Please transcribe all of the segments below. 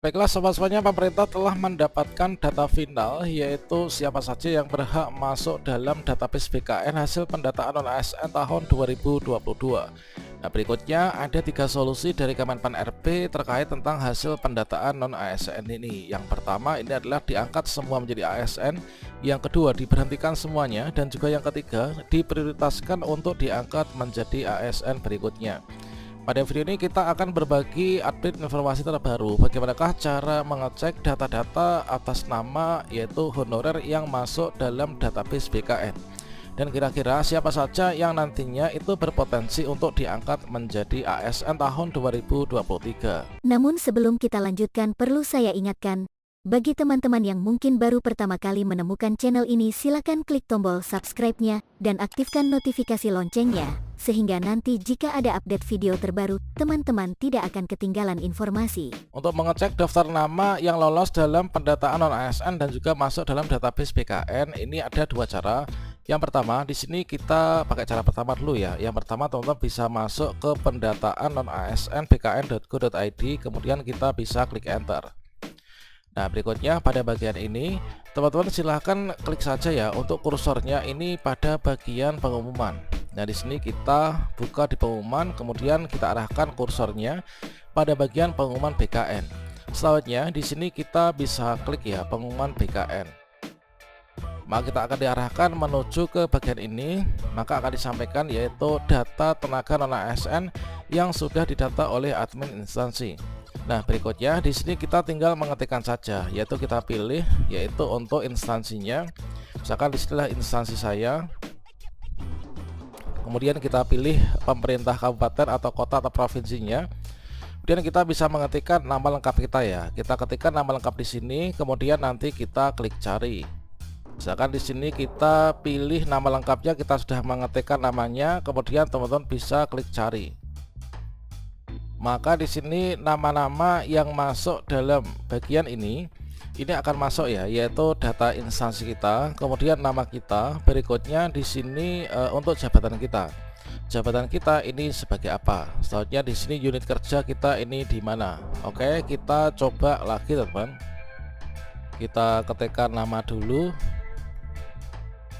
Baiklah sobat semuanya, pemerintah telah mendapatkan data final yaitu siapa saja yang berhak masuk dalam database BKN hasil pendataan non-ASN tahun 2022. Nah, berikutnya ada 3 solusi dari Kemenpan RB terkait tentang hasil pendataan non-ASN ini. Yang pertama ini adalah diangkat semua menjadi ASN, yang kedua diberhentikan semuanya, dan juga yang ketiga diprioritaskan untuk diangkat menjadi ASN berikutnya. Pada video ini kita akan berbagi update informasi terbaru bagaimanakah cara mengecek data-data atas nama yaitu honorer yang masuk dalam database BKN, dan kira-kira siapa saja yang nantinya itu berpotensi untuk diangkat menjadi ASN tahun 2023. Namun sebelum kita lanjutkan, perlu saya ingatkan, bagi teman-teman yang mungkin baru pertama kali menemukan channel ini, silakan klik tombol subscribe-nya dan aktifkan notifikasi loncengnya, sehingga nanti jika ada update video terbaru, teman-teman tidak akan ketinggalan informasi. Untuk mengecek daftar nama yang lolos dalam pendataan non-ASN dan juga masuk dalam database BKN, ini ada 2 cara. Yang pertama, di sini kita pakai cara pertama dulu ya. Yang pertama, teman-teman bisa masuk ke pendataan non-ASN bkn.go.id, kemudian kita bisa klik enter. Nah, berikutnya pada bagian ini teman-teman silahkan klik saja ya untuk kursornya ini pada bagian pengumuman. Nah, di sini kita buka di pengumuman, kemudian kita arahkan kursornya pada bagian pengumuman BKN. Selanjutnya di sini kita bisa klik ya pengumuman BKN. Maka kita akan diarahkan menuju ke bagian ini, maka akan disampaikan yaitu data tenaga non-ASN yang sudah didata oleh admin instansi. Nah, berikutnya di sini kita tinggal mengetikkan saja, yaitu kita pilih yaitu untuk instansinya. Misalkan disinilah instansi saya. Kemudian kita pilih pemerintah kabupaten atau kota atau provinsinya. Kemudian kita bisa mengetikkan nama lengkap kita ya. Kita ketikkan nama lengkap di sini, kemudian nanti kita klik cari. Misalkan di sini kita pilih nama lengkapnya, kita sudah mengetikkan namanya, kemudian teman-teman bisa klik cari. Maka di sini nama-nama yang masuk dalam bagian ini akan masuk ya, yaitu data instansi kita, kemudian nama kita, berikutnya di sini untuk jabatan kita. Jabatan kita ini sebagai apa? Selanjutnya di sini unit kerja kita ini di mana. Oke, kita coba lagi teman-teman. Kita ketikkan nama dulu.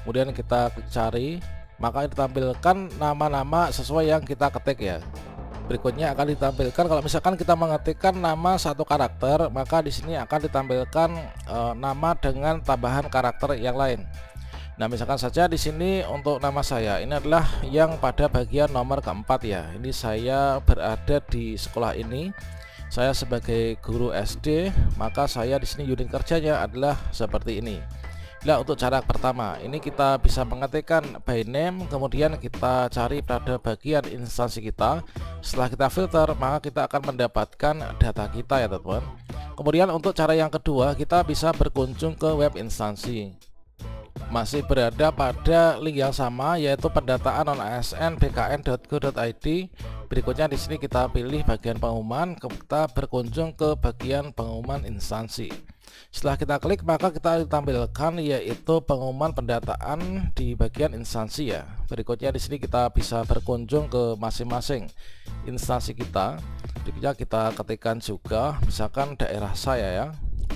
Kemudian kita klik cari, maka ditampilkan nama-nama sesuai yang kita ketik ya. Berikutnya akan ditampilkan kalau misalkan kita mengetikkan nama satu karakter, maka di sini akan ditampilkan nama dengan tambahan karakter yang lain. Nah, misalkan saja di sini untuk nama saya ini adalah yang pada bagian nomor keempat ya. Ini saya berada di sekolah ini. Saya sebagai guru SD, maka saya di sini unit kerjanya adalah seperti ini. Nah, untuk cara pertama ini kita bisa mengetikkan by name, kemudian kita cari pada bagian instansi kita. Setelah kita filter, maka kita akan mendapatkan data kita ya teman-teman. Kemudian untuk cara yang kedua, kita bisa berkunjung ke web instansi. Masih berada pada link yang sama, yaitu pendataan non-ASN bkn.go.id. Berikutnya di sini kita pilih bagian pengumuman, kita berkunjung ke bagian pengumuman instansi. Setelah kita klik, maka kita ditampilkan yaitu pengumuman pendataan di bagian instansi ya. Berikutnya di sini kita bisa berkunjung ke masing-masing instansi kita. Berikutnya kita ketikkan juga misalkan daerah saya ya.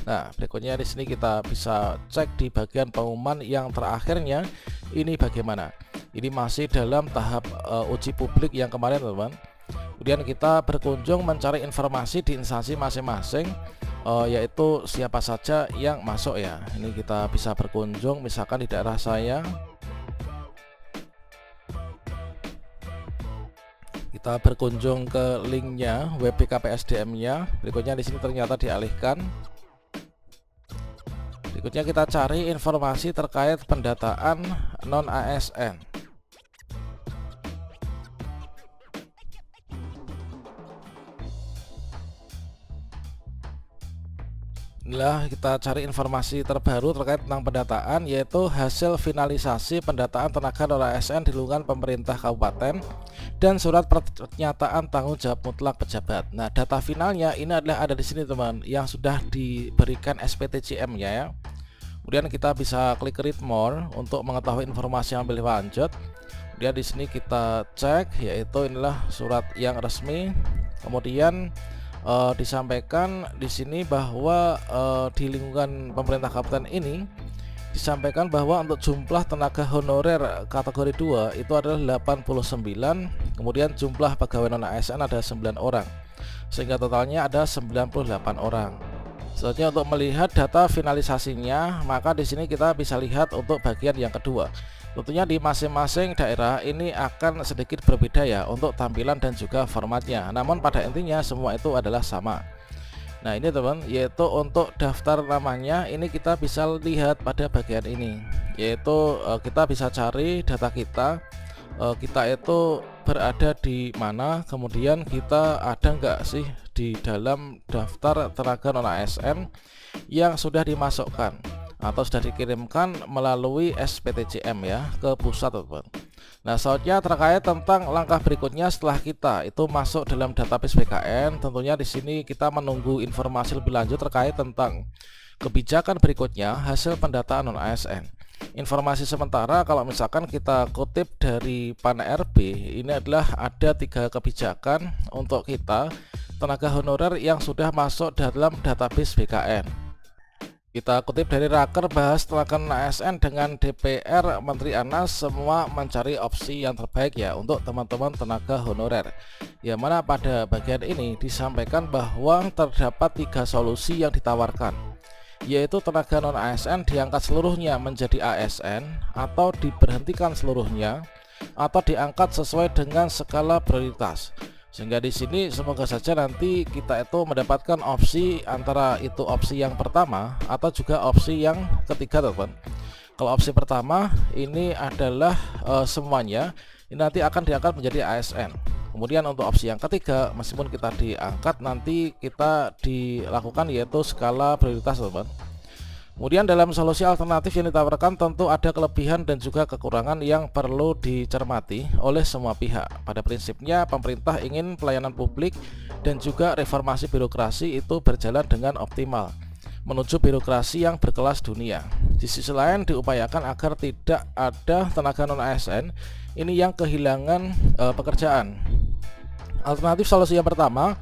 Nah, berikutnya di sini kita bisa cek di bagian pengumuman yang terakhirnya ini bagaimana. Ini masih dalam tahap uji publik yang kemarin teman-teman. Kemudian kita berkunjung mencari informasi di instansi masing-masing, yaitu siapa saja yang masuk ya. Ini kita bisa berkunjung misalkan di daerah saya. Kita berkunjung ke linknya web BKPSDM-nya. Berikutnya di sini ternyata dialihkan. Berikutnya kita cari informasi terkait pendataan non-ASN. Inilah kita cari informasi terbaru terkait tentang pendataan, yaitu hasil finalisasi pendataan tenaga non-ASN di lingkungan pemerintah kabupaten dan surat pernyataan tanggung jawab mutlak pejabat. Nah, data finalnya ini adalah ada di sini teman, yang sudah diberikan SPTJM-nya ya. Kemudian kita bisa klik read more untuk mengetahui informasi yang lebih lanjut. Kemudian di sini kita cek, yaitu inilah surat yang resmi. Kemudian disampaikan di sini bahwa di lingkungan pemerintah kabupaten ini disampaikan bahwa untuk jumlah tenaga honorer kategori 2 itu adalah 89, kemudian jumlah pegawai non ASN ada 9 orang, sehingga totalnya ada 98 orang. Selanjutnya untuk melihat data finalisasinya, maka di sini kita bisa lihat untuk bagian yang kedua. Tentunya di masing-masing daerah ini akan sedikit berbeda ya untuk tampilan dan juga formatnya. Namun pada intinya semua itu adalah sama. Nah ini teman, yaitu untuk daftar namanya ini kita bisa lihat pada bagian ini, yaitu kita bisa cari data kita itu berada di mana, kemudian kita ada nggak sih di dalam daftar tenaga non ASN yang sudah dimasukkan atau sudah dikirimkan melalui SPTJM ya ke pusat teman. Nah selanjutnya terkait tentang langkah berikutnya setelah kita itu masuk dalam database BKN, tentunya di sini kita menunggu informasi lebih lanjut terkait tentang kebijakan berikutnya hasil pendataan non ASN. Informasi sementara kalau misalkan kita kutip dari PAN-RB, ini adalah ada 3 kebijakan untuk kita tenaga honorer yang sudah masuk dalam database BKN. Kita kutip dari Raker bahas tenaga ASN dengan DPR Menteri Anas semua mencari opsi yang terbaik ya untuk teman-teman tenaga honorer. Yang mana pada bagian ini disampaikan bahwa terdapat 3 solusi yang ditawarkan, yaitu tenaga non ASN diangkat seluruhnya menjadi ASN atau diberhentikan seluruhnya atau diangkat sesuai dengan skala prioritas. Sehingga di sini semoga saja nanti kita itu mendapatkan opsi antara itu opsi yang pertama atau juga opsi yang ketiga teman. Kalau opsi pertama ini adalah semuanya ini nanti akan diangkat menjadi ASN. Kemudian untuk opsi yang ketiga, meskipun kita diangkat nanti kita dilakukan yaitu skala prioritas teman. Kemudian dalam solusi alternatif yang ditawarkan tentu ada kelebihan dan juga kekurangan yang perlu dicermati oleh semua pihak. Pada prinsipnya pemerintah ingin pelayanan publik dan juga reformasi birokrasi itu berjalan dengan optimal menuju birokrasi yang berkelas dunia. Di sisi lain diupayakan agar tidak ada tenaga non ASN ini yang kehilangan pekerjaan. Alternatif solusi yang pertama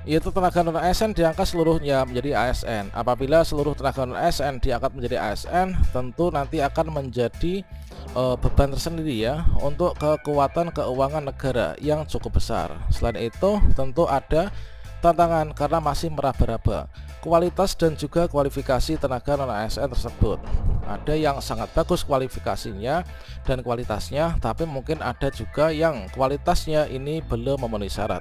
yaitu tenaga non ASN diangkat seluruhnya menjadi ASN. Apabila seluruh tenaga non ASN diangkat menjadi ASN, tentu nanti akan menjadi beban tersendiri ya untuk kekuatan keuangan negara yang cukup besar. Selain itu tentu ada tantangan karena masih meraba-raba kualitas dan juga kualifikasi tenaga non ASN tersebut. Ada yang sangat bagus kualifikasinya dan kualitasnya, tapi mungkin ada juga yang kualitasnya ini belum memenuhi syarat.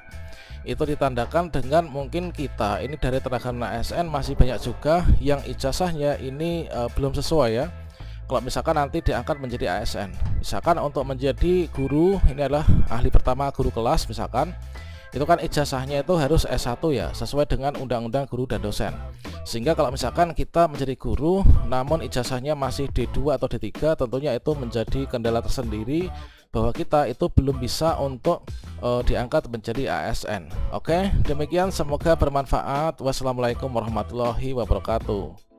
Itu ditandakan dengan mungkin kita ini dari tenaga non ASN masih banyak juga yang ijazahnya ini belum sesuai ya. Kalau misalkan nanti diangkat menjadi ASN, misalkan untuk menjadi guru ini adalah ahli pertama guru kelas misalkan, itu kan ijazahnya itu harus S1 ya, sesuai dengan undang-undang guru dan dosen. Sehingga kalau misalkan kita menjadi guru namun ijazahnya masih D2 atau D3, tentunya itu menjadi kendala tersendiri bahwa kita itu belum bisa untuk diangkat menjadi ASN. Oke, demikian semoga bermanfaat. Wassalamualaikum warahmatullahi wabarakatuh.